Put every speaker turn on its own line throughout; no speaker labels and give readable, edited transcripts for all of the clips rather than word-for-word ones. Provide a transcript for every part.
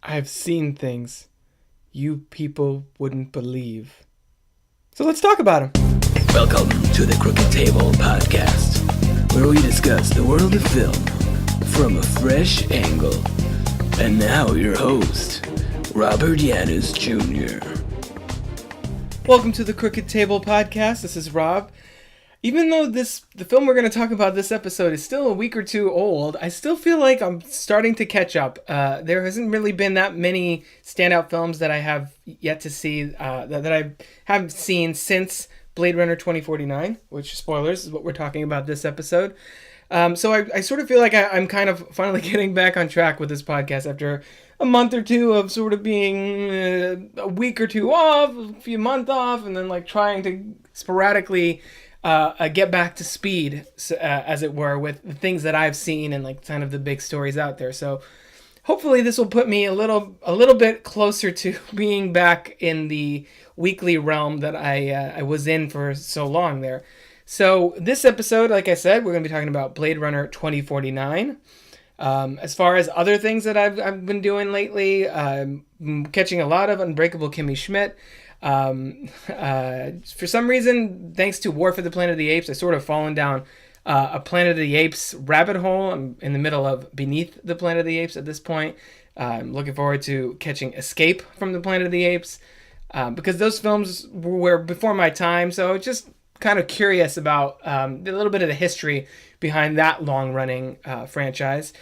I've seen things you people wouldn't believe. So let's talk about them.
Welcome to the Crooked Table Podcast, where we discuss the world of film from a fresh angle. And now your host, Robert Yaniz Jr.
Welcome to the Crooked Table Podcast. This is Rob. Even though the film we're going to talk about this episode is still a week or two old, I still feel like I'm starting to catch up. There hasn't really been that many standout films that I have yet to see, that I haven't seen since Blade Runner 2049, which, spoilers, is what we're talking about this episode. So I sort of feel like I'm kind of finally getting back on track with this podcast after a month or two of sort of being a week or two off, a few months off, and then like trying to sporadically get back to speed, as it were, with the things that I've seen and like kind of the big stories out there. So hopefully this will put me a little bit closer to being back in the weekly realm that I was in for so long there. So this episode, like I said, we're going to be talking about Blade Runner 2049. As far as other things that I've been doing lately, catching a lot of Unbreakable Kimmy Schmidt. For some reason, thanks to War for the Planet of the Apes, I sort of fallen down a Planet of the Apes rabbit hole. I'm in the middle of Beneath the Planet of the Apes at this point. I'm looking forward to catching Escape from the Planet of the Apes, because those films were before my time, so just kind of curious about a little bit of the history behind that long-running franchise.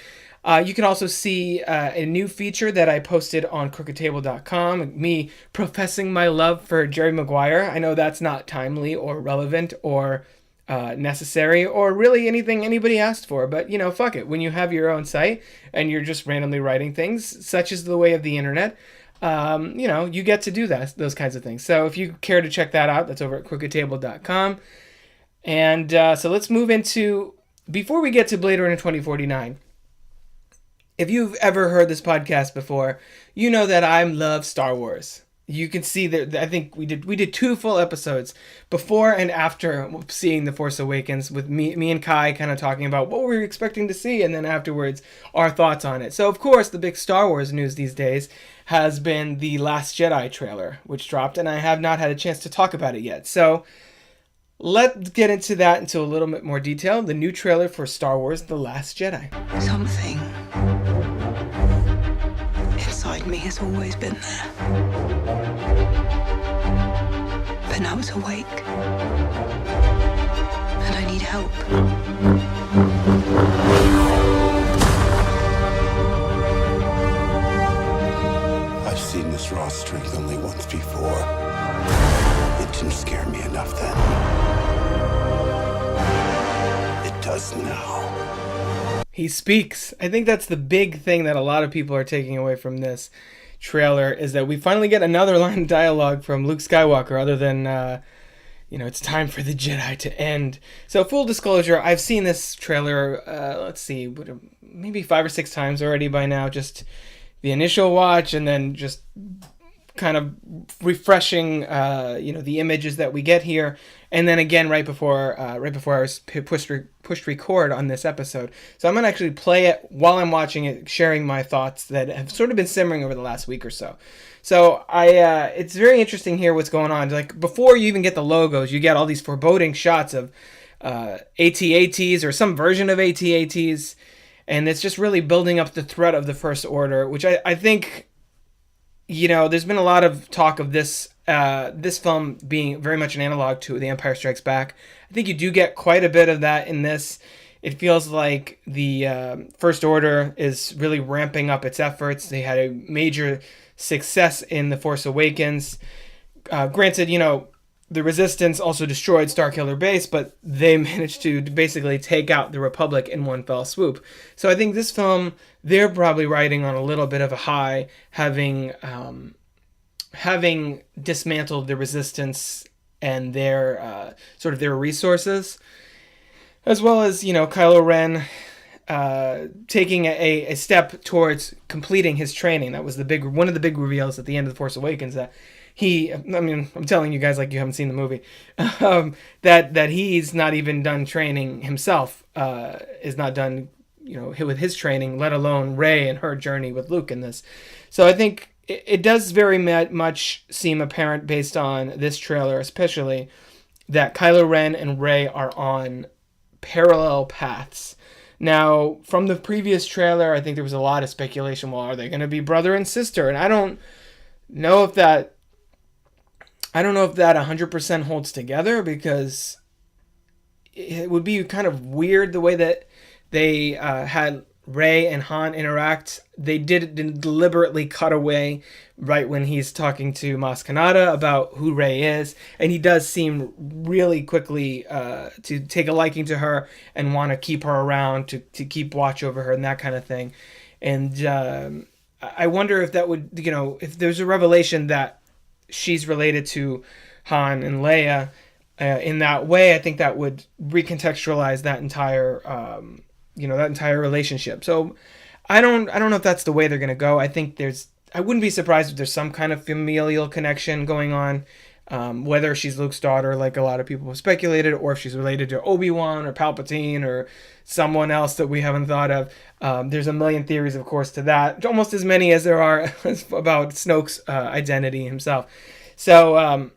You can also see a new feature that I posted on crookedtable.com, me professing my love for Jerry Maguire. I know that's not timely or relevant or necessary or really anything anybody asked for, but you know, fuck it. When you have your own site and you're just randomly writing things, such is the way of the internet, you know, you get to do those kinds of things. So if you care to check that out, that's over at crookedtable.com. And so let's move into, before we get to Blade Runner 2049, if you've ever heard this podcast before, you know that I love Star Wars. You can see that I think we did 2 full episodes before and after seeing The Force Awakens, with me and Kai kind of talking about what we were expecting to see, and then afterwards our thoughts on it. So of course the big Star Wars news these days has been the Last Jedi trailer, which dropped, and I have not had a chance to talk about it yet. So let's get into that into a little bit more detail. The new trailer for Star Wars The Last Jedi.
Something inside me has always been there. But now it's awake. And I need help.
I've seen this raw strength only once before. It didn't scare me enough then. It does now.
He speaks. I think that's the big thing that a lot of people are taking away from this trailer, is that we finally get another line of dialogue from Luke Skywalker other than, it's time for the Jedi to end. So full disclosure, I've seen this trailer, let's see, maybe 5 or 6 times already by now. Just the initial watch and then just kind of refreshing, the images that we get here. And then again, right before I was pushed record on this episode. So I'm going to actually play it while I'm watching it, sharing my thoughts that have sort of been simmering over the last week or so. So it's very interesting here what's going on. Like, before you even get the logos, you get all these foreboding shots of AT-ATs or some version of AT-ATs. And it's just really building up the threat of the First Order, which I think, there's been a lot of talk of this film being very much an analog to The Empire Strikes Back. I think you do get quite a bit of that in this. It feels like the First Order is really ramping up its efforts. They had a major success in The Force Awakens. Granted, the Resistance also destroyed Starkiller Base, but they managed to basically take out the Republic in one fell swoop. So I think this film, they're probably riding on a little bit of a high, having dismantled the Resistance and their sort of their resources, as well as Kylo Ren taking a step towards completing his training. That was one of the big reveals at the end of The Force Awakens, that I'm telling you guys like you haven't seen the movie, that he's not even done training himself, is not done with his training, let alone Rey and her journey with Luke in this. So I think it does very much seem apparent based on this trailer, especially, that Kylo Ren and Rey are on parallel paths. Now, from the previous trailer, I think there was a lot of speculation. Well, are they going to be brother and sister? And I don't know if that 100% holds together, because it would be kind of weird the way that they had Rey and Han interact. They did deliberately cut away right when he's talking to Maz Kanata about who Rey is, and he does seem really quickly to take a liking to her and want to keep her around to keep watch over her and that kind of thing. And I wonder if that would, if there's a revelation that she's related to Han and Leia in that way, I think that would recontextualize that entire that entire relationship. So I don't know if that's the way they're going to go. I think I wouldn't be surprised if there's some kind of familial connection going on, whether she's Luke's daughter, like a lot of people have speculated, or if she's related to Obi-Wan or Palpatine or someone else that we haven't thought of. There's a million theories, of course, to that, almost as many as there are about Snoke's identity himself. So,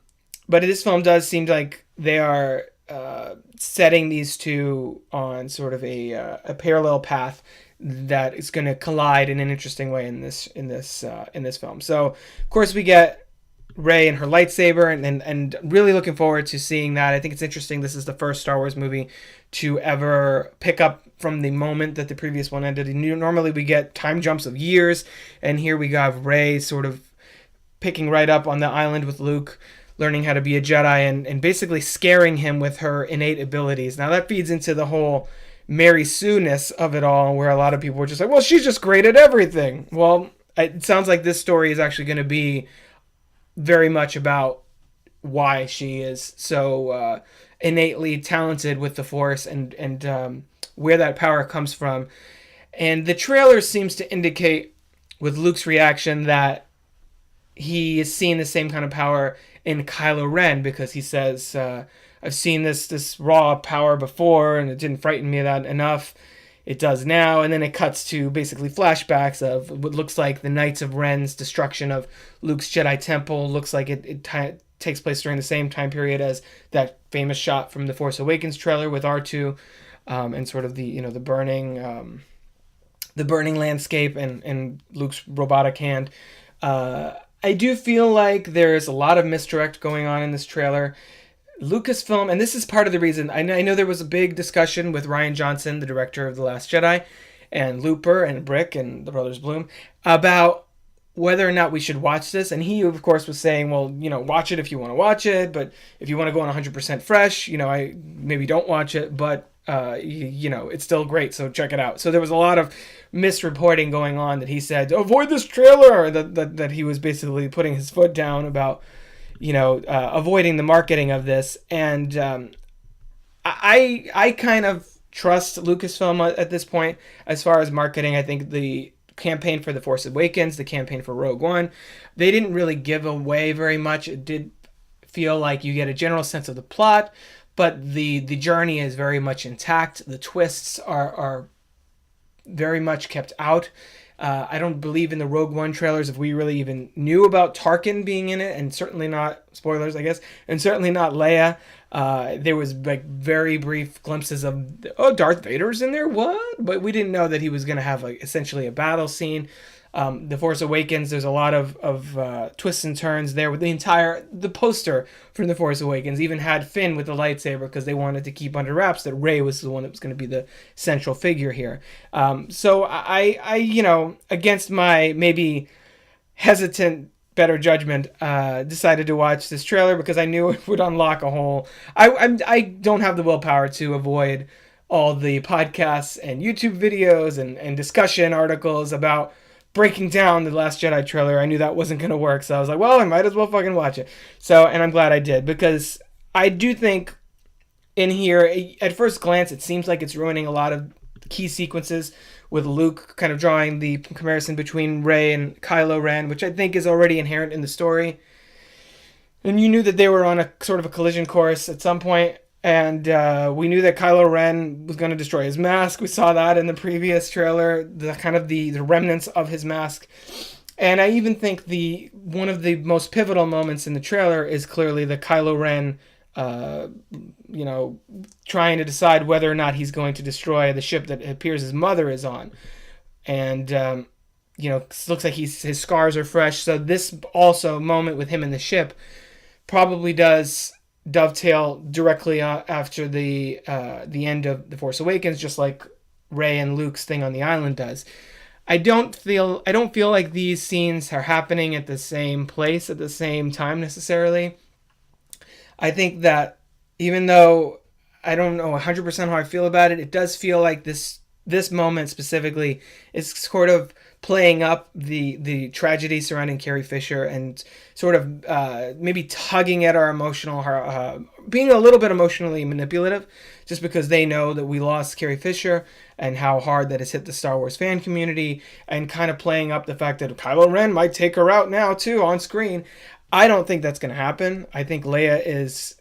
but this film does seem like they are setting these two on sort of a parallel path that is going to collide in an interesting way in this film. So, of course, we get Rey and her lightsaber, and really looking forward to seeing that. I think it's interesting. This is the first Star Wars movie to ever pick up from the moment that the previous one ended. Normally, we get time jumps of years, and here we have Rey sort of picking right up on the island with Luke, learning how to be a Jedi, and basically scaring him with her innate abilities. Now that feeds into the whole Mary Sue-ness of it all, where a lot of people were just like, well, she's just great at everything. Well, it sounds like this story is actually going to be very much about why she is so innately talented with the Force, and where that power comes from. And the trailer seems to indicate, with Luke's reaction, that he is seeing the same kind of power in Kylo Ren, because he says, I've seen this raw power before, and it didn't frighten me that enough. It does now. And then it cuts to basically flashbacks of what looks like the Knights of Ren's destruction of Luke's Jedi Temple. Looks like it takes place during the same time period as that famous shot from the Force Awakens trailer with R2, and sort of the burning landscape and Luke's robotic hand. I do feel like there's a lot of misdirect going on in this trailer. Lucasfilm, and this is part of the reason, I know there was a big discussion with Ryan Johnson, the director of The Last Jedi, and Looper and Brick and the Brothers Bloom, about whether or not we should watch this. And he, of course, was saying, well, watch it if you want to watch it, but if you want to go on 100% fresh, I maybe don't watch it, but it's still great, so check it out. So there was a lot of misreporting going on that he said, avoid this trailer, that he was basically putting his foot down about, avoiding the marketing of this. And I kind of trust Lucasfilm at this point as far as marketing. I think the campaign for The Force Awakens, the campaign for Rogue One, they didn't really give away very much. It did feel like you get a general sense of the plot, but the journey is very much intact. The twists are very much kept out. I don't believe in the Rogue One trailers if we really even knew about Tarkin being in it, and certainly not, spoilers I guess, and certainly not Leia. There was like very brief glimpses of, Darth Vader's in there, what? But we didn't know that he was going to have like essentially a battle scene. The Force Awakens, there's a lot of twists and turns there with the poster from The Force Awakens even had Finn with the lightsaber, because they wanted to keep under wraps that Rey was the one that was going to be the central figure here. So I against my maybe hesitant better judgment, decided to watch this trailer because I knew it would unlock a whole... I don't have the willpower to avoid all the podcasts and YouTube videos and discussion articles about breaking down the Last Jedi trailer. I knew that wasn't going to work, so I was like, well, I might as well fucking watch it. So, and I'm glad I did, because I do think in here, at first glance, it seems like it's ruining a lot of key sequences, with Luke kind of drawing the comparison between Rey and Kylo Ren, which I think is already inherent in the story. And you knew that they were on a sort of a collision course at some point. And we knew that Kylo Ren was going to destroy his mask. We saw that in the previous trailer, the kind of the remnants of his mask. And I even think one of the most pivotal moments in the trailer is clearly the Kylo Ren, trying to decide whether or not he's going to destroy the ship that it appears his mother is on. And, looks like his scars are fresh. So this also moment with him in the ship probably does dovetail directly after the end of The Force Awakens, just like Rey and Luke's thing on the island does. I don't feel like these scenes are happening at the same place at the same time necessarily. I think that even though I don't know 100% how I feel about it, it does feel like this moment specifically is sort of playing up the tragedy surrounding Carrie Fisher and sort of maybe tugging at our being a little bit emotionally manipulative, just because they know that we lost Carrie Fisher and how hard that has hit the Star Wars fan community, and kind of playing up the fact that Kylo Ren might take her out now too on screen. I don't think that's going to happen. I think Leia is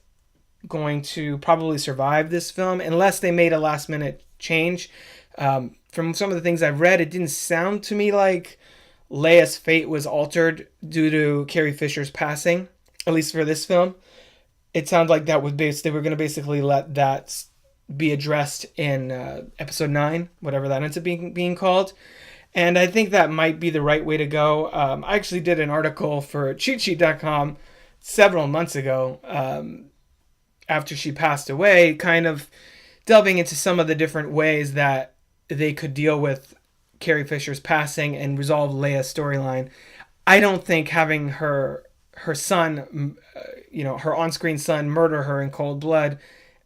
going to probably survive this film unless they made a last minute change. From some of the things I've read, it didn't sound to me like Leia's fate was altered due to Carrie Fisher's passing, at least for this film. It sounded like they were going to basically let that be addressed in episode 9, whatever that ends up being called. And I think that might be the right way to go. I actually did an article for cheatsheet.com several months ago after she passed away, kind of delving into some of the different ways that they could deal with Carrie Fisher's passing and resolve Leia's storyline. I don't think having her son, her on-screen son, murder her in cold blood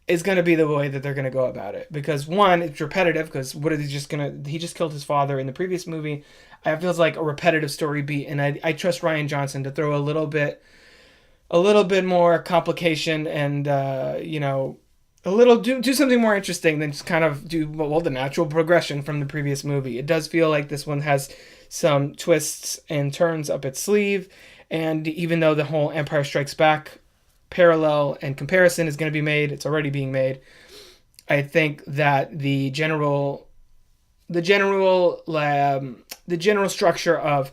is going to be the way that they're going to go about it. Because one, it's repetitive, because he just killed his father in the previous movie. It feels like a repetitive story beat, and I trust Ryan Johnson to throw a little bit more complication and, do something more interesting than just kind of do the natural progression from the previous movie. It does feel like this one has some twists and turns up its sleeve, and even though the whole Empire Strikes Back parallel and comparison is going to be made, it's already being made. I think that the general structure of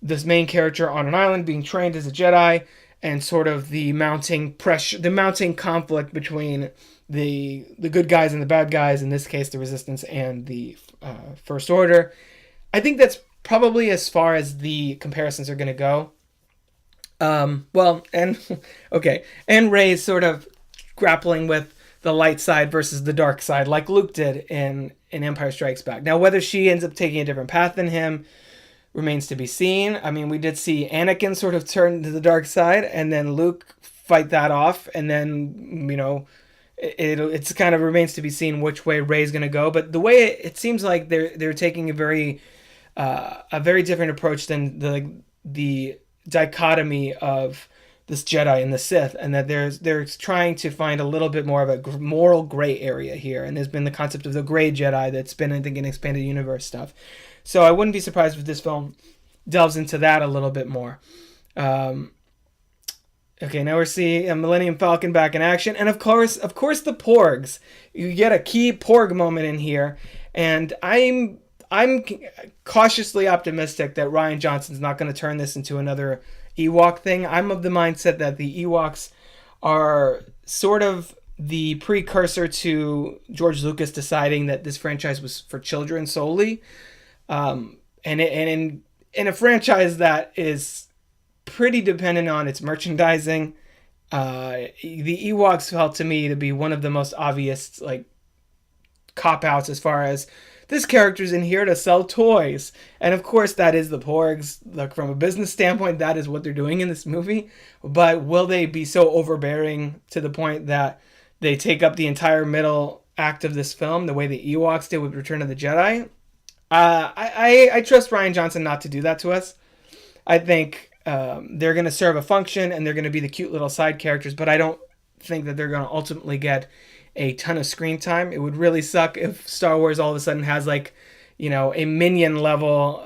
this main character on an island being trained as a Jedi, and sort of the mounting pressure, the mounting conflict between the good guys and the bad guys, in this case the Resistance and the First Order. I think that's probably as far as the comparisons are going to go. And Rey's sort of grappling with the light side versus the dark side, like Luke did in Empire Strikes Back. Now, whether she ends up taking a different path than him remains to be seen. I mean, we did see Anakin sort of turn to the dark side, and then Luke fight that off, and then, it's kind of remains to be seen which way Rey's going to go. But the way it seems like they're taking a very different approach than the dichotomy of this Jedi and the Sith, and that they're trying to find a little bit more of a moral gray area here. And there's been the concept of the gray Jedi that's been, I think, in expanded universe stuff. So I wouldn't be surprised if this film delves into that a little bit more. Okay, now we're seeing a Millennium Falcon back in action, and of course the Porgs. You get a key Porg moment in here, and I'm cautiously optimistic that Ryan Johnson's not going to turn this into another Ewok thing. I'm of the mindset that the Ewoks are sort of the precursor to George Lucas deciding that this franchise was for children solely, and in a franchise that is pretty dependent on its merchandising. The Ewoks felt to me to be one of the most obvious cop-outs as far as this character's in here to sell toys. And of course that is the Porgs. From a business standpoint, that is what they're doing in this movie. But will they be so overbearing to the point that they take up the entire middle act of this film the way the Ewoks did with Return of the Jedi? I trust Ryan Johnson not to do that to us. I think they're going to serve a function, and they're going to be the cute little side characters, but I don't think that they're going to ultimately get a ton of screen time. It would really suck if Star Wars all of a sudden has a minion level,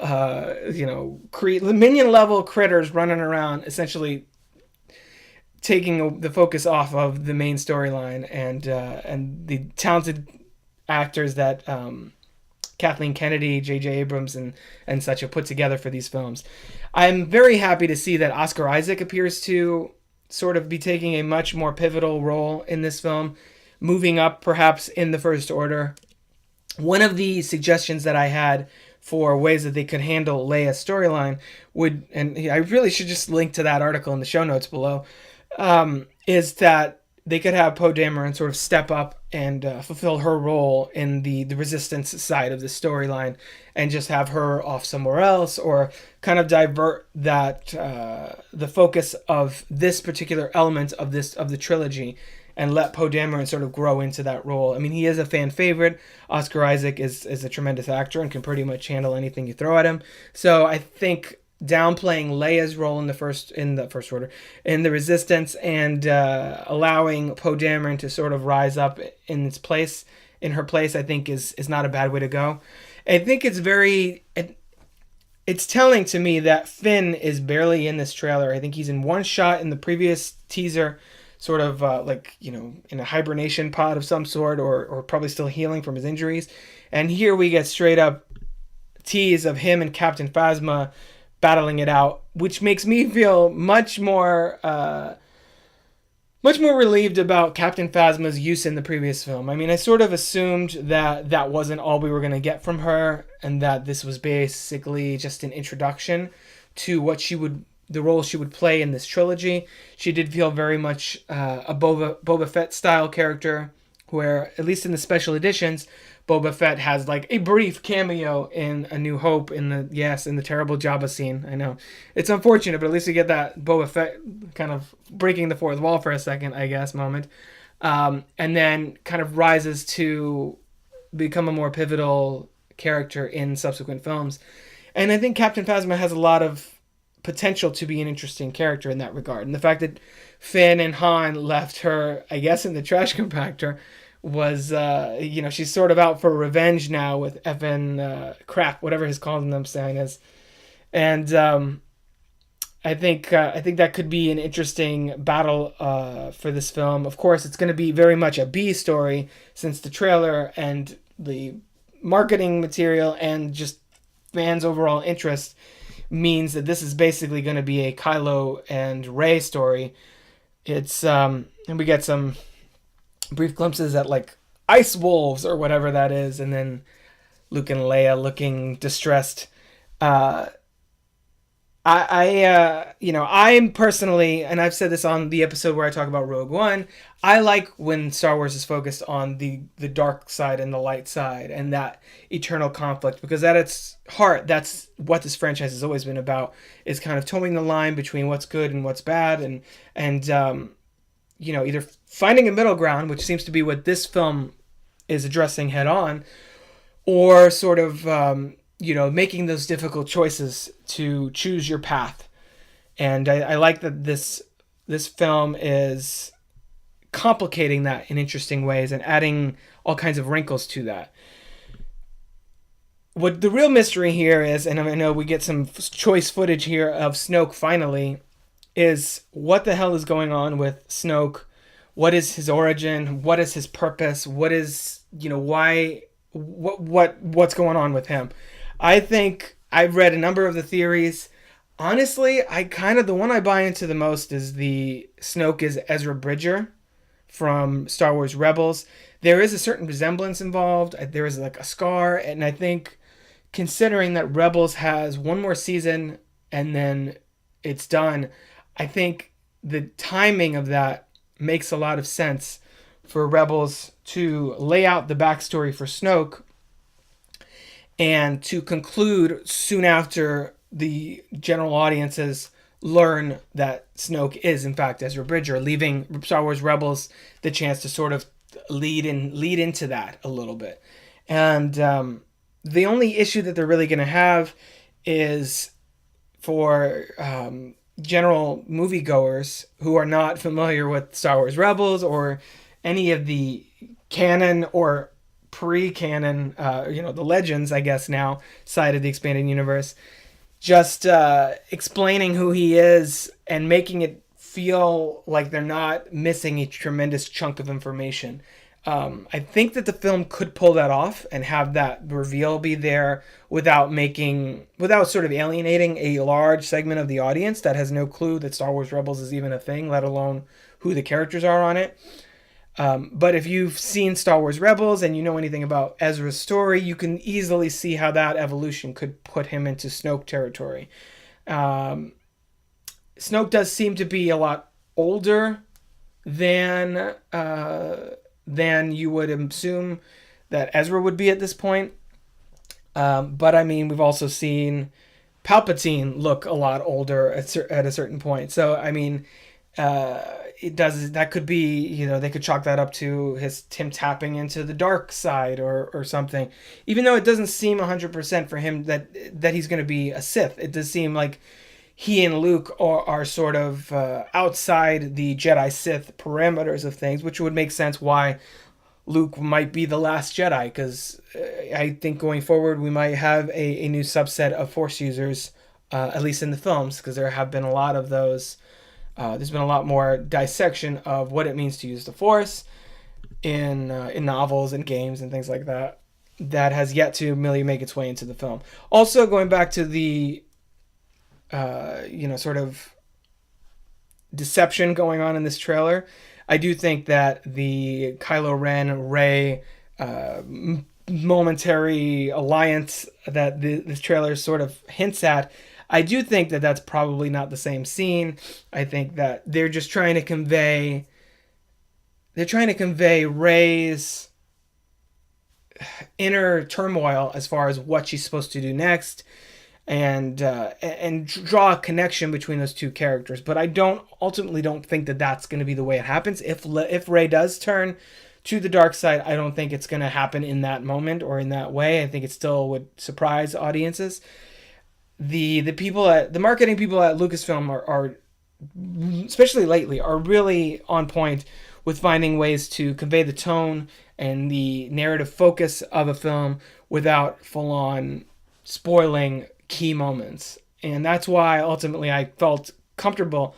minion level critters running around, essentially taking the focus off of the main storyline and the talented actors that Kathleen Kennedy, J.J. Abrams, and such have put together for these films. I'm very happy to see that Oscar Isaac appears to sort of be taking a much more pivotal role in this film, moving up perhaps in the First Order. One of the suggestions that I had for ways that they could handle Leia's storyline would, and I really should just link to that article in the show notes below, is that they could have Poe Dameron sort of step up and fulfill her role in the resistance side of the storyline, and just have her off somewhere else, or kind of divert that the focus of this particular element of the trilogy, and let Poe Dameron sort of grow into that role. I mean, he is a fan favorite. Oscar Isaac is a tremendous actor and can pretty much handle anything you throw at him. So I think downplaying Leia's role in the First Order, in the Resistance, and allowing Poe Dameron to sort of rise up in her place, I think is not a bad way to go. I think it's telling to me that Finn is barely in this trailer. I think he's in one shot in the previous teaser, sort of in a hibernation pod of some sort, or probably still healing from his injuries. And here we get straight up tease of him and Captain Phasma battling it out, which makes me feel much more relieved about Captain Phasma's use in the previous film. I mean, I sort of assumed that wasn't all we were going to get from her, and that this was basically just an introduction to the role she would play in this trilogy. She did feel very much a Boba Fett style character, where at least in the special editions, Boba Fett has like a brief cameo in A New Hope in the terrible Jabba scene. I know it's unfortunate, but at least we get that Boba Fett kind of breaking the fourth wall for a second, I guess, moment, and then kind of rises to become a more pivotal character in subsequent films. And I think Captain Phasma has a lot of potential to be an interesting character in that regard. And the fact that Finn and Han left her, I guess, in the trash compactor was, she's sort of out for revenge now with Evan Crap, whatever his calling them sign is. And I think that could be an interesting battle for this film. Of course, it's going to be very much a B story, since the trailer and the marketing material and just fans' overall interest means that this is basically going to be a Kylo and Rey story. It's and we get some brief glimpses at like ice wolves or whatever that is, and then Luke and Leia looking distressed. I'm personally, and I've said this on the episode where I talk about Rogue One, I like when Star Wars is focused on the dark side and the light side, and that eternal conflict, because at its heart, that's what this franchise has always been about, is kind of towing the line between what's good and what's bad, and either finding a middle ground, which seems to be what this film is addressing head on, or sort of making those difficult choices to choose your path. And I like that this film is complicating that in interesting ways and adding all kinds of wrinkles to that. What the real mystery here is, and I know we get some choice footage here of Snoke finally, is what the hell is going on with Snoke? What is his origin? What is his purpose? What is, what's going on with him? I think I've read a number of the theories. Honestly, the one I buy into the most is the Snoke is Ezra Bridger from Star Wars Rebels. There is a certain resemblance involved. There is like a scar, and I think considering that Rebels has one more season and then it's done, I think the timing of that makes a lot of sense for Rebels to lay out the backstory for Snoke and to conclude soon after the general audiences learn that Snoke is in fact Ezra Bridger, leaving Star Wars Rebels the chance to sort of lead into that a little bit. And the only issue that they're really going to have is for general moviegoers who are not familiar with Star Wars Rebels or any of the canon or pre-canon, the Legends, I guess now, side of the expanded universe, just explaining who he is and making it feel like they're not missing a tremendous chunk of information. I think that the film could pull that off and have that reveal be there without sort of alienating a large segment of the audience that has no clue that Star Wars Rebels is even a thing, let alone who the characters are on it. But if you've seen Star Wars Rebels and you know anything about Ezra's story, you can easily see how that evolution could put him into Snoke territory. Snoke does seem to be a lot older than you would assume that Ezra would be at this point. But I mean, we've also seen Palpatine look a lot older at a certain point. So I mean, that could be, they could chalk that up to him tapping into the dark side or something. Even though it doesn't seem 100% for him that he's going to be a Sith, it does seem like he and Luke are sort of outside the Jedi Sith parameters of things, which would make sense why Luke might be the last Jedi, because I think going forward we might have a new subset of Force users, at least in the films, because there have been a lot of those. There's been a lot more dissection of what it means to use the Force in novels and games and things like that. That has yet to really make its way into the film. Also, going back to the sort of deception going on in this trailer, I do think that the Kylo Ren, Rey momentary alliance that this trailer sort of hints at, I do think that that's probably not the same scene. I think that they're just trying to convey Rey's inner turmoil as far as what she's supposed to do next, and draw a connection between those two characters. But I ultimately don't think that that's going to be the way it happens. If Rey does turn to the dark side, I don't think it's going to happen in that moment or in that way. I think it still would surprise audiences. The marketing people at Lucasfilm are especially lately, are really on point with finding ways to convey the tone and the narrative focus of a film without full-on spoiling key moments. And that's why ultimately I felt comfortable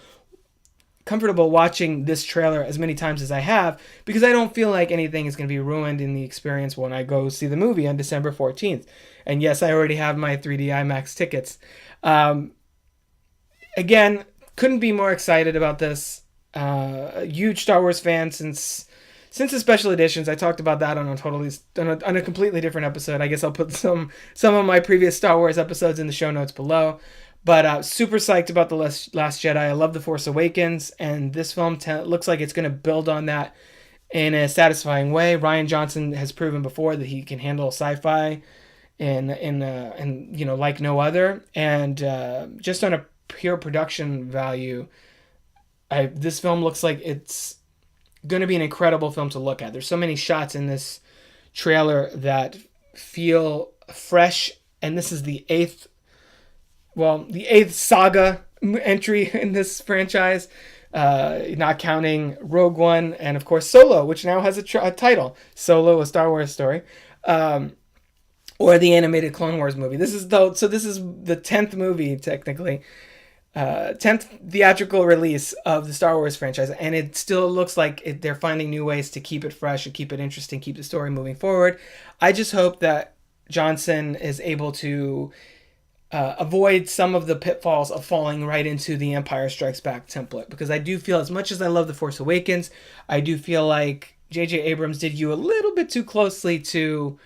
watching this trailer as many times as I have, because I don't feel like anything is going to be ruined in the experience when I go see the movie on December 14th. And yes, I already have my 3D IMAX tickets. Again, couldn't be more excited about this. A huge Star Wars fan since the special editions. I talked about that on a completely different episode. I guess I'll put some of my previous Star Wars episodes in the show notes below. But super psyched about The Last Jedi. I love The Force Awakens, and this film looks like it's going to build on that in a satisfying way. Ryan Johnson has proven before that he can handle sci-fi and like no other. And just on a pure production value, this film looks like it's going to be an incredible film to look at. There's so many shots in this trailer that feel fresh, and this is the eighth saga entry in this franchise, not counting Rogue One and of course Solo, which now has a title, Solo: A Star Wars Story, or the animated Clone Wars movie. This is the 10th movie, technically, 10th theatrical release of the Star Wars franchise, and it still looks like they're finding new ways to keep it fresh and keep it interesting, keep the story moving forward. I just hope that Johnson is able to avoid some of the pitfalls of falling right into the Empire Strikes Back template, because I do feel, as much as I love The Force Awakens, I do feel like J.J. Abrams did you a little bit too closely to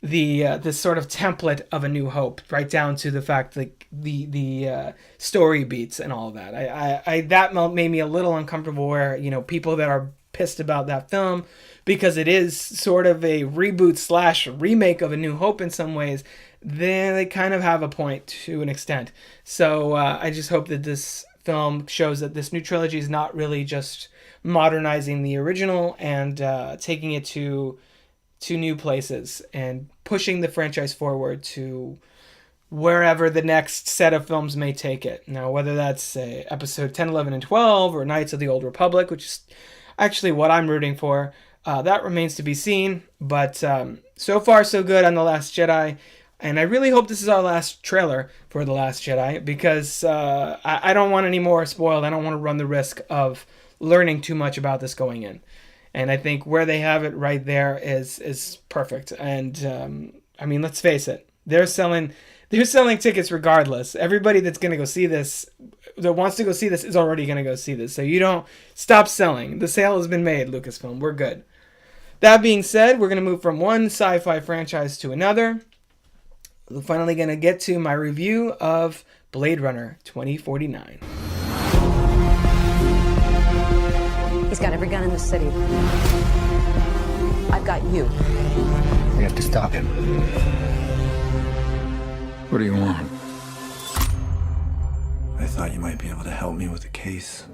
this sort of template of A New Hope, right down to the fact that the story beats and all of that. That made me a little uncomfortable, where people that are pissed about that film because it is sort of a reboot / remake of A New Hope in some ways, then they kind of have a point to an extent. So I just hope that this film shows that this new trilogy is not really just modernizing the original and taking it to new places and pushing the franchise forward to wherever the next set of films may take it. Now, whether that's episode 10, 11, and 12 or Knights of the Old Republic, which is actually what I'm rooting for, that remains to be seen. But so far, so good on The Last Jedi. And I really hope this is our last trailer for The Last Jedi, because I don't want any more spoiled. I don't want to run the risk of learning too much about this going in. And I think where they have it right there is perfect. And I mean, let's face it, they're selling tickets regardless. Everybody that's going to go see this, that wants to go see this, is already going to go see this. So you don't stop selling. The sale has been made, Lucasfilm. We're good. That being said, we're going to move from one sci-fi franchise to another. We're finally going to get to my review of Blade Runner 2049.
He's got every gun in the city. I've got you.
We have to stop him. What do you want?
I thought you might be able to help me with the case.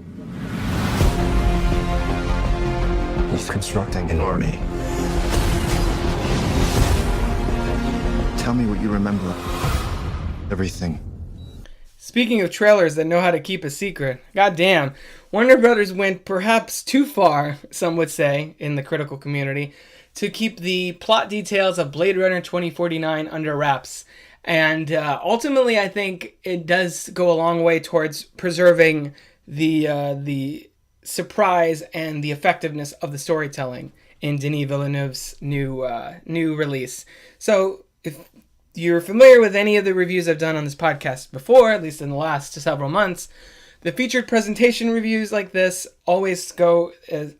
He's constructing an army. Tell me what you remember. Everything.
Speaking of trailers that know how to keep a secret, goddamn, Warner Brothers went perhaps too far, some would say, in the critical community, to keep the plot details of Blade Runner 2049 under wraps. And ultimately, I think it does go a long way towards preserving the surprise and the effectiveness of the storytelling in Denis Villeneuve's new release. So if you're familiar with any of the reviews I've done on this podcast before, at least in the last several months, the featured presentation reviews like this always go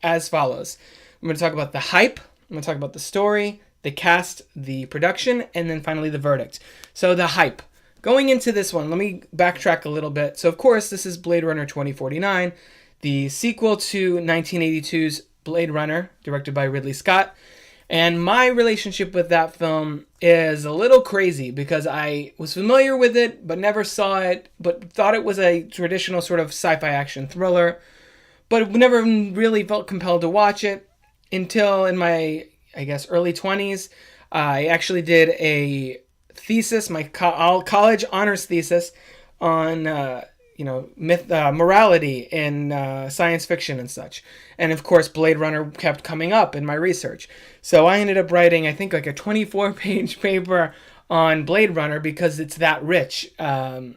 as follows. I'm going to talk about the hype, I'm going to talk about the story, the cast, the production, and then finally the verdict. So the hype. Going into this one, let me backtrack a little bit. So of course, this is Blade Runner 2049, the sequel to 1982's Blade Runner, directed by Ridley Scott. And my relationship with that film is a little crazy because I was familiar with it, but never saw it, but thought it was a traditional sort of sci-fi action thriller, but never really felt compelled to watch it until in my, I guess, early 20s. I actually did a thesis, my college honors thesis on morality in science fiction and such. And of course, Blade Runner kept coming up in my research. So I ended up writing, I think, like a 24-page paper on Blade Runner because it's that rich. Longer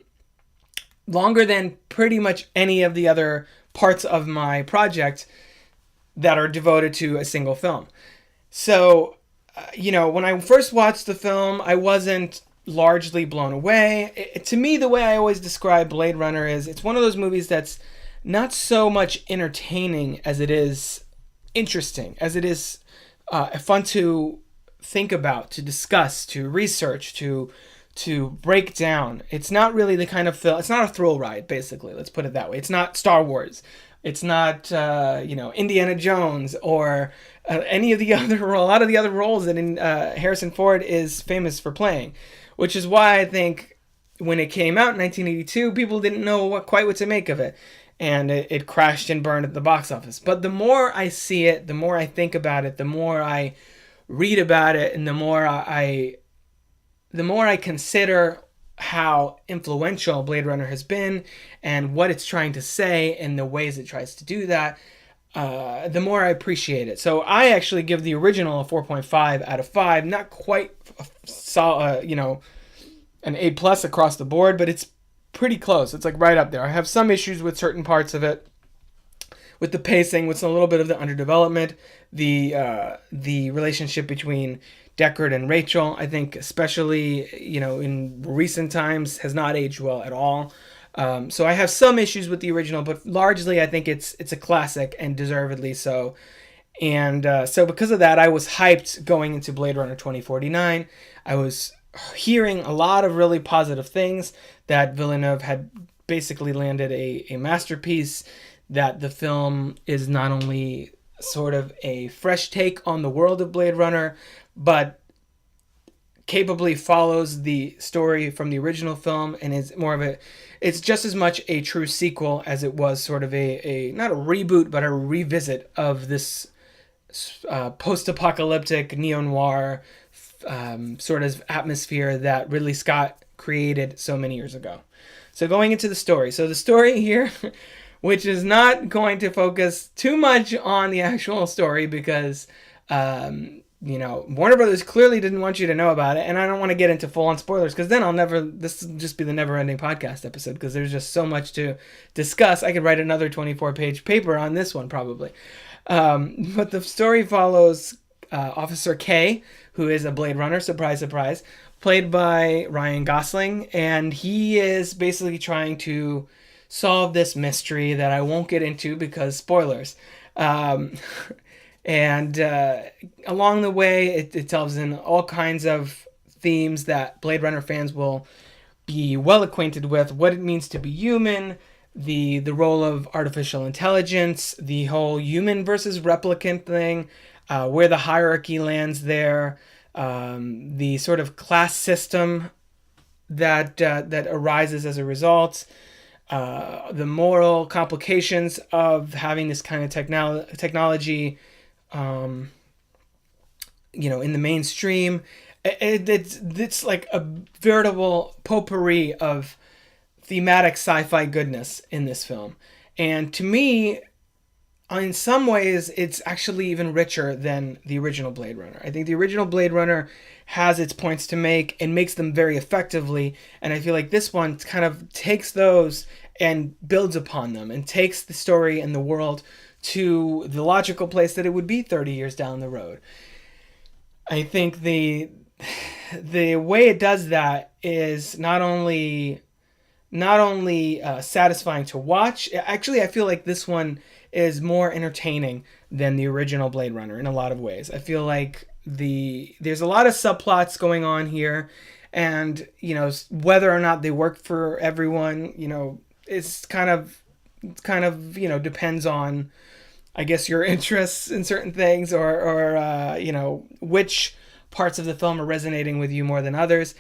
than pretty much any of the other parts of my project that are devoted to a single film. So, when I first watched the film, I wasn't largely blown away. To me, the way I always describe Blade Runner is it's one of those movies that's not so much entertaining as it is interesting, as it is fun to think about, to discuss, to research, to break down. It's not really the kind of film, it's not a thrill ride, basically, let's put it that way. It's not Star Wars. It's not, Indiana Jones or any of the other, a lot of the other roles that Harrison Ford is famous for playing. Which is why I think when it came out in 1982, people didn't know quite what to make of it. And it crashed and burned at the box office. But the more I see it, the more I think about it, the more I read about it, and the more I consider how influential Blade Runner has been and what it's trying to say and the ways it tries to do that, the more I appreciate it. So I actually give the original a 4.5 out of 5. Not quite, an A+ across the board, but it's pretty close. It's like right up there. I have some issues with certain parts of it, with the pacing, with a little bit of the underdevelopment, the relationship between Deckard and Rachel, I think especially, in recent times has not aged well at all. So I have some issues with the original, but largely I think it's a classic and deservedly so. And so because of that, I was hyped going into Blade Runner 2049. I was hearing a lot of really positive things, that Villeneuve had basically landed a masterpiece, that the film is not only sort of a fresh take on the world of Blade Runner, but capably follows the story from the original film and is more of it's just as much a true sequel as it was sort of a not a reboot, but a revisit of this post-apocalyptic neo-noir sort of atmosphere that Ridley Scott created so many years ago. So going into the story. So the story here, which is not going to focus too much on the actual story because Warner Brothers clearly didn't want you to know about it, and I don't want to get into full-on spoilers because then this will just be the never-ending podcast episode because there's just so much to discuss. I could write another 24-page paper on this one probably. But the story follows Officer K, who is a Blade Runner, surprise, surprise, played by Ryan Gosling, and he is basically trying to solve this mystery that I won't get into because spoilers. And along the way, it delves in all kinds of themes that Blade Runner fans will be well acquainted with. What it means to be human, the role of artificial intelligence, the whole human versus replicant thing, where the hierarchy lands there, the sort of class system that arises as a result, the moral complications of having this kind of technology. In the mainstream, it's like a veritable potpourri of thematic sci-fi goodness in this film. And to me, in some ways, it's actually even richer than the original Blade Runner. I think the original Blade Runner has its points to make and makes them very effectively. And I feel like this one kind of takes those and builds upon them and takes the story and the world to the logical place that it would be 30 years down the road. I think the way it does that is not only satisfying to watch. Actually, I feel like this one is more entertaining than the original Blade Runner in a lot of ways. I feel like there's a lot of subplots going on here, and whether or not they work for everyone, it's kind of depends on, I guess, your interests in certain things or which parts of the film are resonating with you more than others.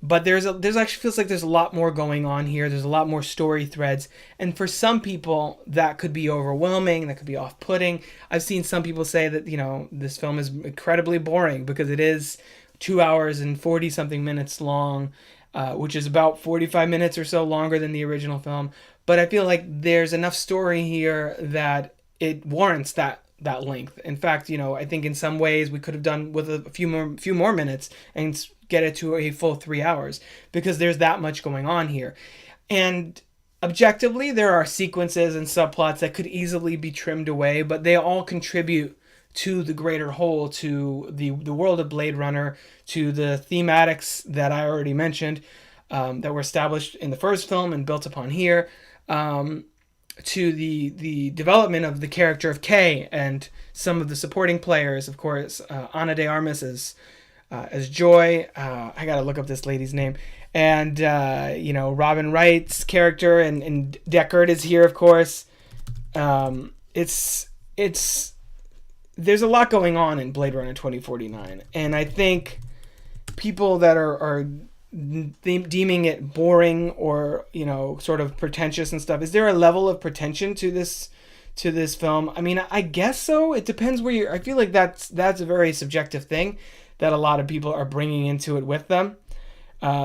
But there's actually feels like there's a lot more going on here. There's a lot more story threads. And for some people, that could be overwhelming. That could be off-putting. I've seen some people say that, this film is incredibly boring because it is 2 hours and 40-something minutes long, which is about 45 minutes or so longer than the original film. But I feel like there's enough story here that it warrants that length. In fact, I think in some ways we could have done with a few more minutes and get it to a full 3 hours because there's that much going on here. And objectively, there are sequences and subplots that could easily be trimmed away, but they all contribute to the greater whole, to the world of Blade Runner, to the thematics that I already mentioned, that were established in the first film and built upon here, to the development of the character of Kay and some of the supporting players. Of course, Ana de Armas as Joy. I gotta look up this lady's name. And Robin Wright's character and Deckard is here, of course. It's there's a lot going on in Blade Runner 2049, and I think people that are deeming it boring or sort of pretentious and stuff, is there a level of pretension to this film? I mean, I guess so. It depends where I feel like that's a very subjective thing that a lot of people are bringing into it with them.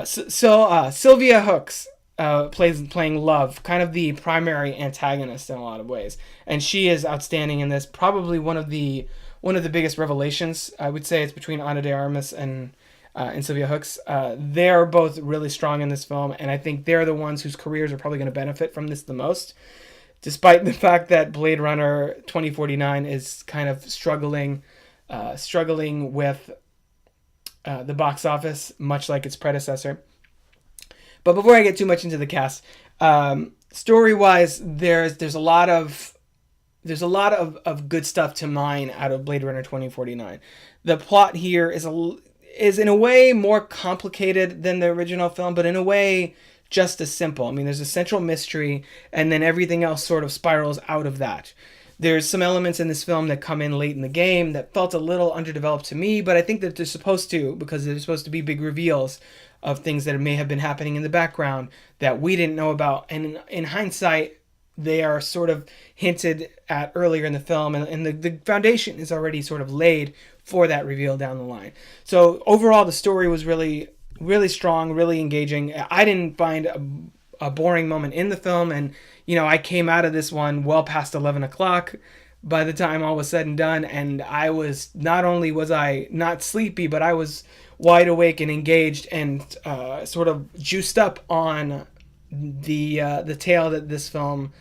Sylvia Hooks playing Love, kind of the primary antagonist in a lot of ways, and she is outstanding in this. Probably one of the biggest revelations, I would say. It's between Ana de Armas and Sylvia Hooks. They're both really strong in this film, and I think they're the ones whose careers are probably going to benefit from this the most, despite the fact that Blade Runner 2049 is kind of struggling with the box office, much like its predecessor. But before I get too much into the cast, story-wise, there's a lot of good stuff to mine out of Blade Runner 2049. The plot here is in a way more complicated than the original film, but in a way just as simple. I mean, there's a central mystery, and then everything else sort of spirals out of that. There's some elements in this film that come in late in the game that felt a little underdeveloped to me, but I think that they're supposed to, because they're supposed to be big reveals of things that may have been happening in the background that we didn't know about. And in hindsight, they are sort of hinted at earlier in the film, and the foundation is already sort of laid for that reveal down the line. So overall, the story was really, really strong, really engaging. I didn't find a boring moment in the film, and I came out of this one well past 11 o'clock. by the time all was said and done, and I was not only was I not sleepy, but I was wide awake and engaged and sort of juiced up on the tale that this film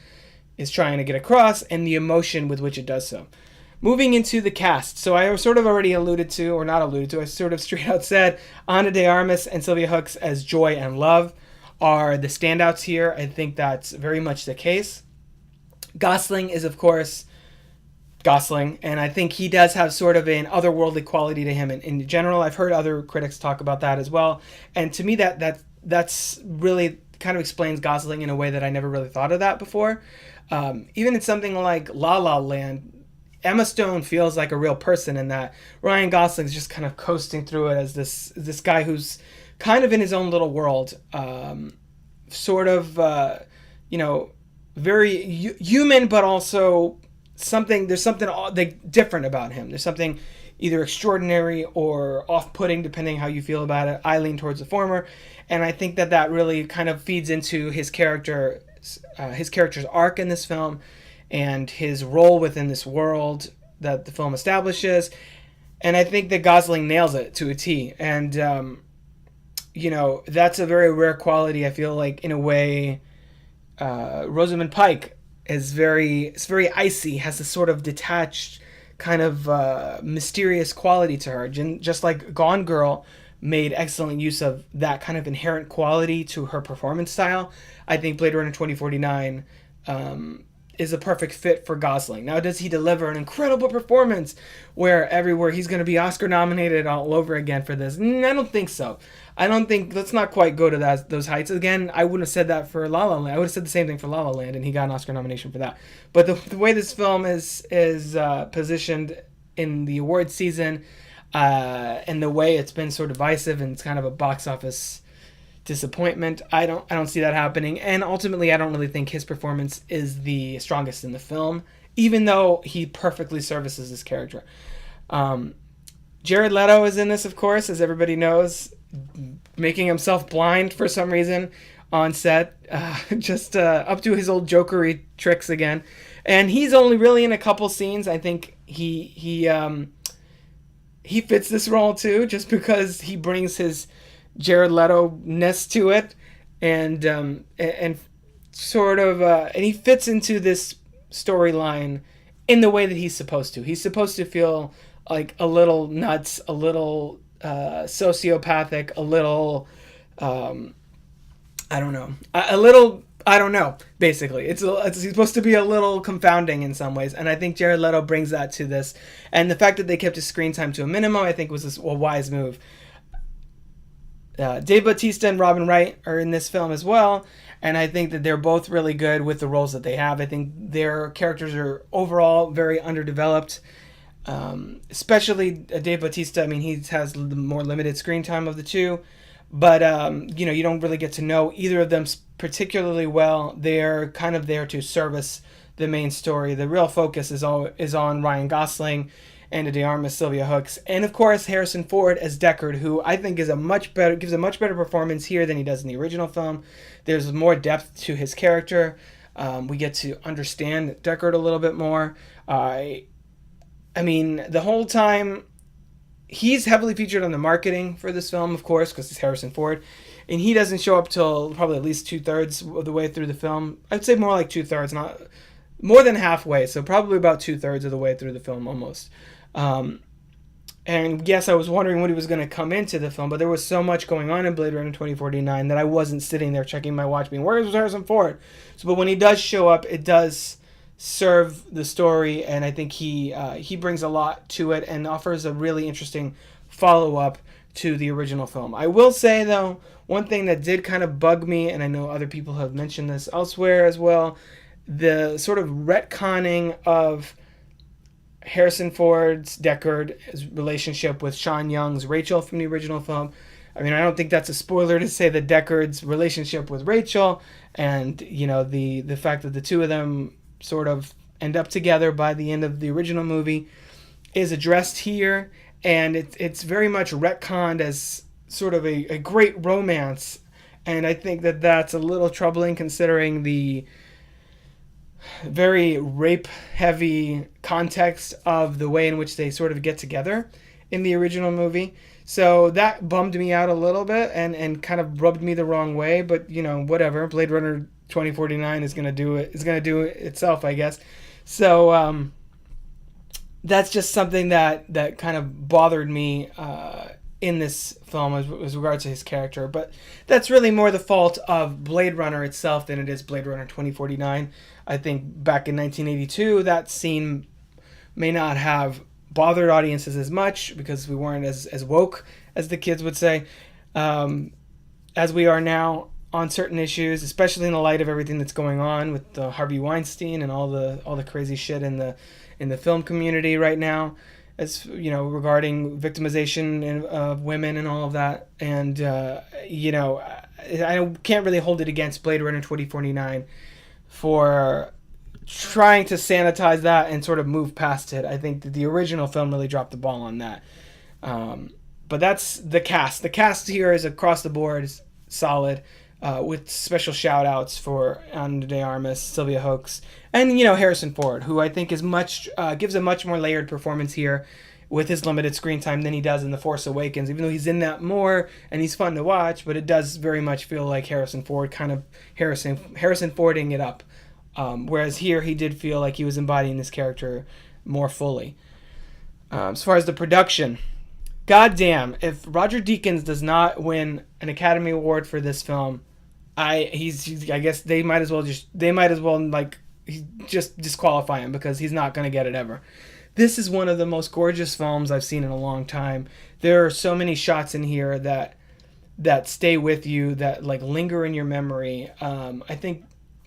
is trying to get across and the emotion with which it does so. Moving into the cast, so I sort of already alluded to, or not alluded to, I sort of straight out said Ana de Armas and Sylvia Hooks as Joy and Love are the standouts here. I think that's very much the case. Gosling is, of course, Gosling, and I think he does have sort of an otherworldly quality to him in general. I've heard other critics talk about that as well, and to me that's really kind of explains Gosling in a way that I never really thought of that before. Even in something like La La Land, Emma Stone feels like a real person in that. Ryan Gosling's just kind of coasting through it as this guy who's kind of in his own little world, sort of, very human, but also there's something different about him. There's something either extraordinary or off-putting, depending how you feel about it. I lean towards the former, and I think that really kind of feeds into his character's arc in this film and his role within this world that the film establishes. And I think that Gosling nails it to a T. And, that's a very rare quality. I feel like, in a way, Rosamund Pike is very icy, has this sort of detached kind of mysterious quality to her. Just like Gone Girl made excellent use of that kind of inherent quality to her performance style, I think Blade Runner 2049 is a perfect fit for Gosling. Now, does he deliver an incredible performance where everywhere he's going to be Oscar nominated all over again for this? I don't think so. Let's not quite go to those heights. Again, I wouldn't have said that for La La Land. I would have said the same thing for La La Land, and he got an Oscar nomination for that. But the way this film is positioned in the awards season, and the way it's been so divisive and it's kind of a box office disappointment, I don't see that happening. And ultimately, I don't really think his performance is the strongest in the film, even though he perfectly services his character. Jared Leto is in this, of course, as everybody knows, making himself blind for some reason on set, just up to his old jokery tricks again. And he's only really in a couple scenes. I think he fits this role too, just because he brings his Jared Leto-ness to it, and sort of and he fits into this storyline in the way that he's supposed to. He's supposed to feel like a little nuts, a little sociopathic, a little basically. He's supposed to be a little confounding in some ways, and I think Jared Leto brings that to this. And the fact that they kept his screen time to a minimum, I think, was a wise move. Dave Bautista and Robin Wright are in this film as well, and I think that they're both really good with the roles that they have. I think their characters are overall very underdeveloped, especially Dave Bautista. I mean, he has the more limited screen time of the two, but you don't really get to know either of them particularly well. They're kind of there to service the main story. The real focus is on Ryan Gosling, Ana de Armas, Sylvia Hooks, and of course Harrison Ford as Deckard, who I think gives a much better performance here than he does in the original film. There's more depth to his character. We get to understand Deckard a little bit more. I mean, the whole time he's heavily featured on the marketing for this film, of course, because it's Harrison Ford, and he doesn't show up till probably at least 2/3 of the way through the film. I'd say more like 2/3, not more than halfway, so probably about 2/3 of the way through the film almost. And yes, I was wondering when he was going to come into the film, but there was so much going on in Blade Runner 2049 that I wasn't sitting there checking my watch being, where's Harrison Ford? So, but when he does show up, it does serve the story, and I think he brings a lot to it and offers a really interesting follow-up to the original film. I will say, though, one thing that did kind of bug me, and I know other people have mentioned this elsewhere as well, the sort of retconning of Harrison Ford's Deckard's relationship with Sean Young's Rachel from the original film. I mean, I don't think that's a spoiler to say that Deckard's relationship with Rachel and, the fact that the two of them sort of end up together by the end of the original movie is addressed here, and it's very much retconned as sort of a great romance, and I think that that's a little troubling considering very rape-heavy context of the way in which they sort of get together in the original movie. So that bummed me out a little bit and kind of rubbed me the wrong way. But, whatever. Blade Runner 2049 is going to do it. It's going to do it itself, I guess. So that's just something that kind of bothered me in this film as regards to his character. But that's really more the fault of Blade Runner itself than it is Blade Runner 2049. I think back in 1982, that scene may not have bothered audiences as much because we weren't as woke, as the kids would say, as we are now on certain issues, especially in the light of everything that's going on with Harvey Weinstein and all the crazy shit in the film community right now, as regarding victimization of women and all of that. And I can't really hold it against Blade Runner 2049 for trying to sanitize that and sort of move past it. I think that the original film really dropped the ball on that. But that's the cast. The cast here is across the board solid, with special shout outs for Ana de Armas, Sylvia Hoeks, and Harrison Ford, who I think is gives a much more layered performance here with his limited screen time than he does in The Force Awakens, even though he's in that more and he's fun to watch. But it does very much feel like Harrison Ford, kind of Harrison Fording it up. Whereas here he did feel like he was embodying this character more fully. As far as the production, goddamn, if Roger Deakins does not win an Academy Award for this film, I guess they might as well just disqualify him, because he's not going to get it ever. This is one of the most gorgeous films I've seen in a long time. There are so many shots in here that stay with you, that like linger in your memory. I think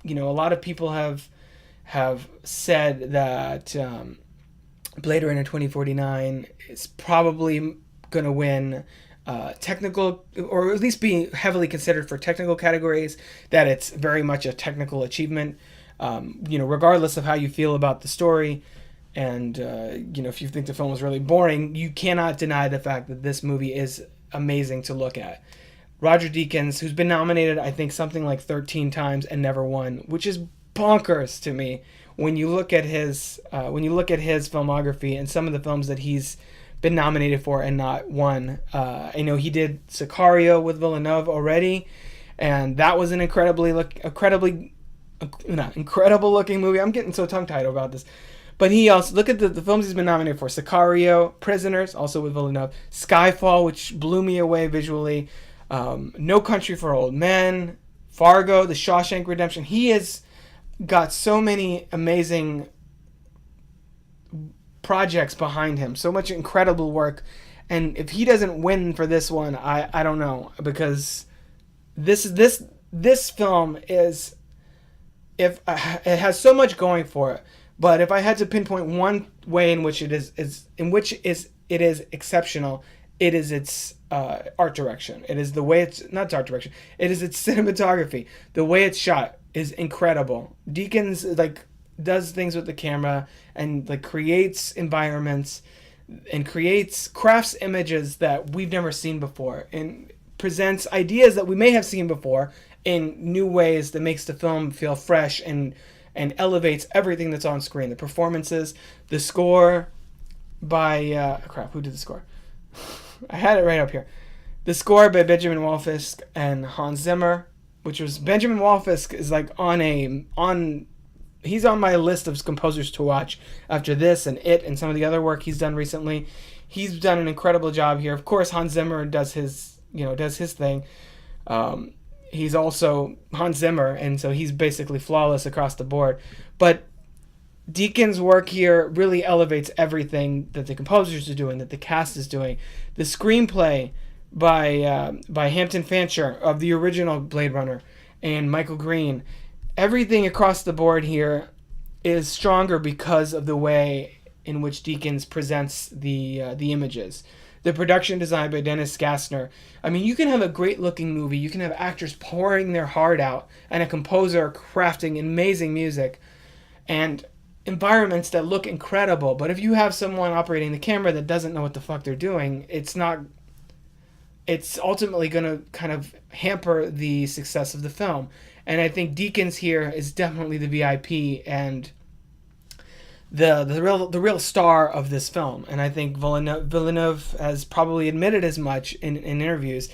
a lot of people have said that Blade Runner 2049 is probably going to win technical, or at least be heavily considered for technical categories, that it's very much a technical achievement, regardless of how you feel about the story. And, if you think the film was really boring, you cannot deny the fact that this movie is amazing to look at. Roger Deakins, who's been nominated, I think, something like 13 times and never won, which is bonkers to me when you look at his filmography and some of the films that he's been nominated for and not won. I know he did Sicario with Villeneuve already, and that was an incredible looking movie. I'm getting so tongue-tied about this. But he also, look at the films he's been nominated for: Sicario, Prisoners, also with Villeneuve, Skyfall, which blew me away visually, No Country for Old Men, Fargo, The Shawshank Redemption. He has got so many amazing projects behind him, so much incredible work. And if he doesn't win for this one, I don't know, because this film is, if it has so much going for it. But if I had to pinpoint one way in which it is exceptional, it is its art direction. It is the way it's not art direction. It is its cinematography. The way it's shot is incredible. Deakins does things with the camera and creates environments and crafts images that we've never seen before, and presents ideas that we may have seen before in new ways that makes the film feel fresh and elevates everything that's on screen. The performances, the score by who did the score? I had it right up here. The score by Benjamin Wallfisk and Hans Zimmer, which was Benjamin Wallfisk is he's on my list of composers to watch after this and It and some of the other work he's done recently. He's done an incredible job here. Of course, Hans Zimmer does his thing. He's also Hans Zimmer, and so he's basically flawless across the board. But Deakins' work here really elevates everything that the composers are doing, that the cast is doing. The screenplay by Hampton Fancher of the original Blade Runner and Michael Green, everything across the board here is stronger because of the way in which Deakins presents the images. The production design by Dennis Gassner. I mean, you can have a great-looking movie, you can have actors pouring their heart out, and a composer crafting amazing music, and environments that look incredible. But if you have someone operating the camera that doesn't know what the fuck they're doing, it's ultimately going to kind of hamper the success of the film. And I think Deakins here is definitely the VIP and the real star of this film. And I think Villeneuve has probably admitted as much in interviews.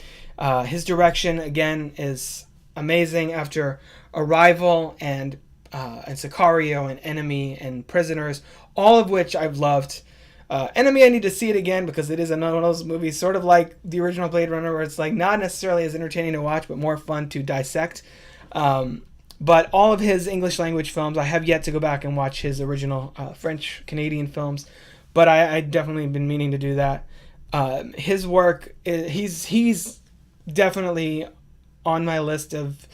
His direction again is amazing after Arrival and Sicario and Enemy and Prisoners, all of which I've loved. Enemy, I need to see it again because it is another one of those movies, sort of like the original Blade Runner, where it's like not necessarily as entertaining to watch, but more fun to dissect. But all of his English language films, I have yet to go back and watch his original French Canadian films, but I definitely been meaning to do that. His work, he's definitely on my list of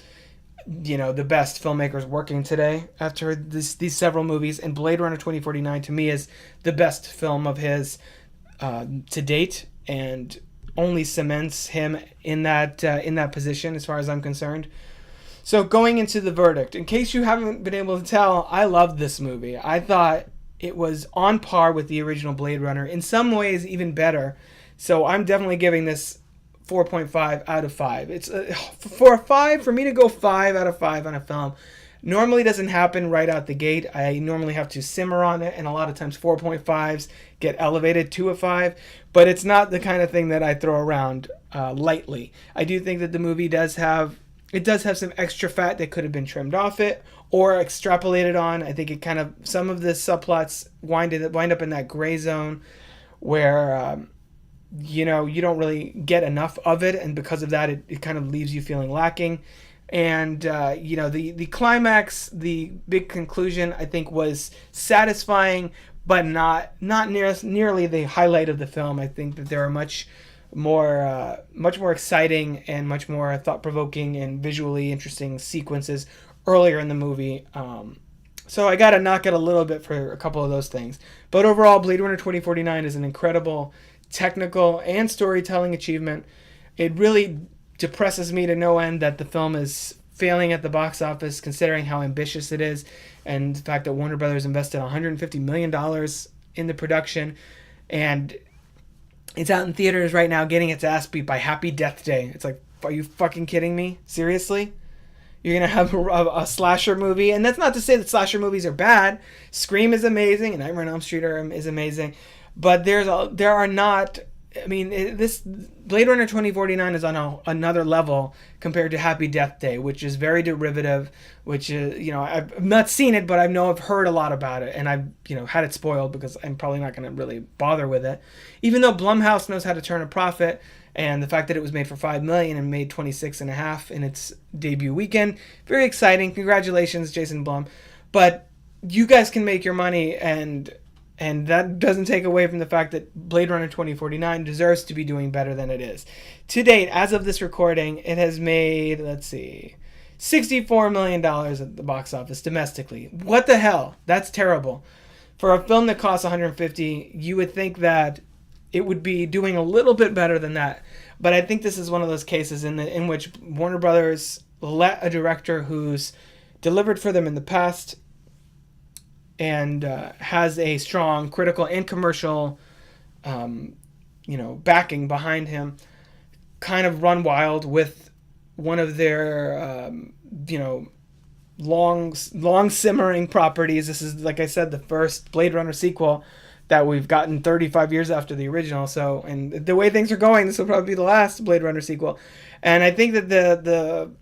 the best filmmakers working today after these several movies, and Blade Runner 2049 to me is the best film of his to date, and only cements him in that position as far as I'm concerned. So going into the verdict, in case you haven't been able to tell, I loved this movie. I thought it was on par with the original Blade Runner, in some ways even better. So I'm definitely giving this 4.5 out of 5. It's for me to go 5 out of 5 on a film normally doesn't happen right out the gate. I normally have to simmer on it, and a lot of times 4.5s get elevated to a 5, but it's not the kind of thing that I throw around lightly. I do think that the movie does have some extra fat that could have been trimmed off it or extrapolated on. I think it kind of, some of the subplots wind up in that gray zone where you don't really get enough of it, and because of that it kind of leaves you feeling lacking. And the climax, the big conclusion, I think was satisfying, but not nearly the highlight of the film. I think that there are much more exciting and much more thought-provoking and visually interesting sequences earlier in the movie. So I gotta knock it a little bit for a couple of those things. But overall, Blade Runner 2049 is an incredible technical and storytelling achievement. It really depresses me to no end that the film is failing at the box office, considering how ambitious it is, and the fact that Warner Brothers invested $150 million in the production, and it's out in theaters right now getting its ass beat by Happy Death Day. It's like, are you fucking kidding me? Seriously? You're going to have a slasher movie? And that's not to say that slasher movies are bad. Scream is amazing, and Nightmare on Elm Street is amazing. But there are not... I mean, this Blade Runner 2049 is on another level compared to Happy Death Day, which is very derivative, which is, I've not seen it, but I've heard a lot about it, and I've, had it spoiled because I'm probably not going to really bother with it. Even though Blumhouse knows how to turn a profit, and the fact that it was made for $5 million and made $26.5 in its debut weekend, very exciting. Congratulations, Jason Blum. But you guys can make your money, and that doesn't take away from the fact that Blade Runner 2049 deserves to be doing better than it is. To date, as of this recording, it has made, $64 million at the box office domestically. What the hell? That's terrible. For a film that costs $150, you would think that it would be doing a little bit better than that. But I think this is one of those cases in which Warner Brothers let a director who's delivered for them in the past and has a strong critical and commercial, backing behind him, kind of run wild with one of their, long simmering properties. This is, like I said, the first Blade Runner sequel that we've gotten 35 years after the original. So, and the way things are going, this will probably be the last Blade Runner sequel. And I think that the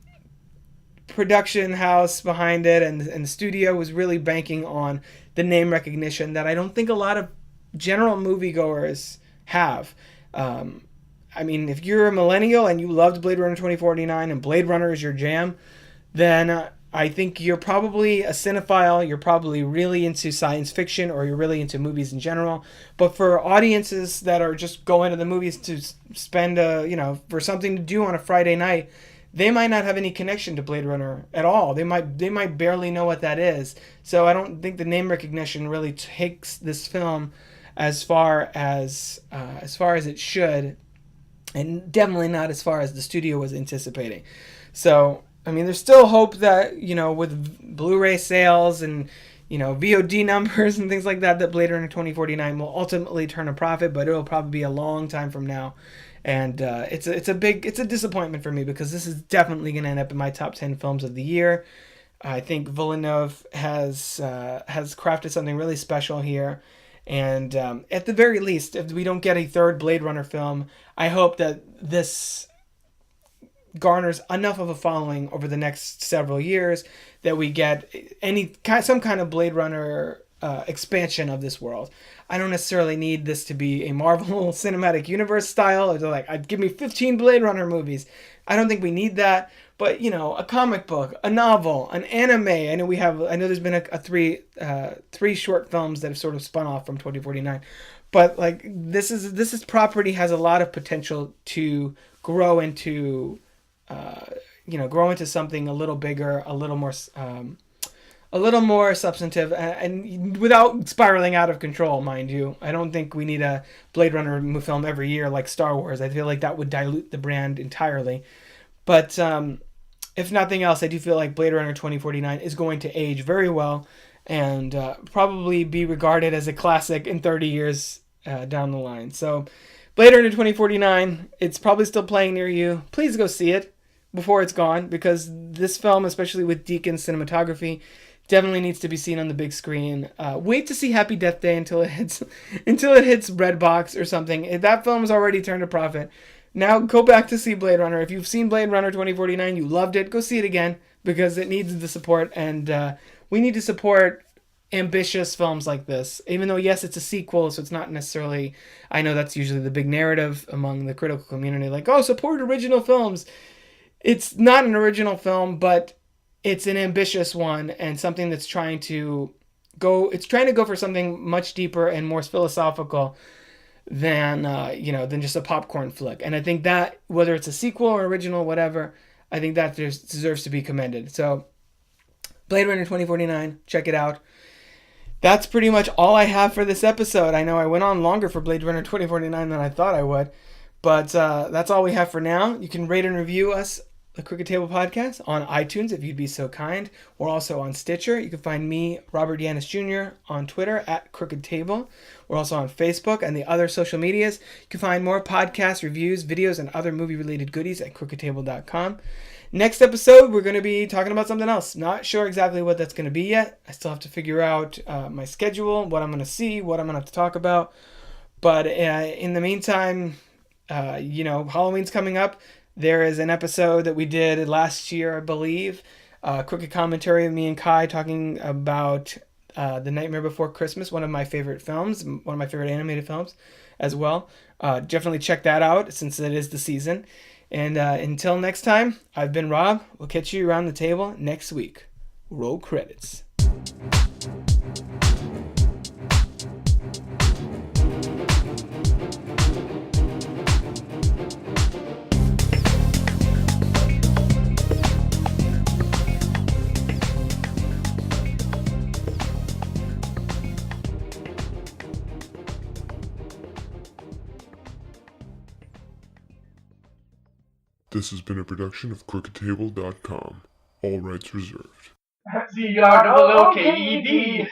production house behind it and the studio was really banking on the name recognition that I don't think a lot of general moviegoers have. I mean, if you're a millennial and you loved Blade Runner 2049 and Blade Runner is your jam, then I think you're probably a cinephile, you're probably really into science fiction, or you're really into movies in general. But for audiences that are just going to the movies to spend, for something to do on a Friday night, they might not have any connection to Blade Runner at all. They might barely know what that is. So I don't think the name recognition really takes this film as far as it should, and definitely not as far as the studio was anticipating. So, I mean, there's still hope that, with Blu-ray sales and, VOD numbers and things like that, that Blade Runner 2049 will ultimately turn a profit, but it'll probably be a long time from now. And it's a disappointment for me because this is definitely going to end up in my top 10 films of the year. I think Villeneuve has crafted something really special here. And at the very least, if we don't get a third Blade Runner film, I hope that this garners enough of a following over the next several years that we get some kind of Blade Runner expansion of this world. I don't necessarily need this to be a Marvel Cinematic Universe style. Or like, I'd give me 15 Blade Runner movies. I don't think we need that. But a comic book, a novel, an anime. I know there's been three short films that have sort of spun off from 2049. But like this is property has a lot of potential to grow into something a little bigger, a little more substantive, and without spiraling out of control, mind you. I don't think we need a Blade Runner film every year like Star Wars. I feel like that would dilute the brand entirely. But if nothing else, I do feel like Blade Runner 2049 is going to age very well and probably be regarded as a classic in 30 years down the line. So Blade Runner 2049, it's probably still playing near you. Please go see it before it's gone, because this film, especially with Deacon's cinematography, definitely needs to be seen on the big screen. Wait to see Happy Death Day until it hits Redbox or something. That film's already turned a profit. Now go back to see Blade Runner. If you've seen Blade Runner 2049, you loved it, go see it again, because it needs the support, and we need to support ambitious films like this. Even though, yes, it's a sequel, so it's not necessarily... I know that's usually the big narrative among the critical community, like, oh, support original films. It's not an original film, but it's an ambitious one, and something that's trying to go for something much deeper and more philosophical than just a popcorn flick. And I think that, whether it's a sequel or original, whatever, I think that deserves to be commended. So Blade Runner 2049, check it out. That's pretty much all I have for this episode. I know I went on longer for Blade Runner 2049 than I thought I would, but that's all we have for now. You can rate and review us, the Crooked Table Podcast, on iTunes if you'd be so kind. We're also on Stitcher. You can find me, Robert Yaniz Jr., on Twitter at Crooked Table. We're also on Facebook and the other social medias. You can find more podcasts, reviews, videos, and other movie-related goodies at crookedtable.com. Next episode, we're going to be talking about something else. Not sure exactly what that's going to be yet. I still have to figure out my schedule, what I'm going to see, what I'm going to have to talk about. But in the meantime, Halloween's coming up. There is an episode that we did last year, I believe, Crooked Commentary of me and Kai talking about The Nightmare Before Christmas, one of my favorite films, one of my favorite animated films as well. Definitely check that out since it is the season. And until next time, I've been Rob. We'll catch you around the table next week. Roll credits.
This has been a production of crookedtable.com. All rights reserved.
The art of the low KED.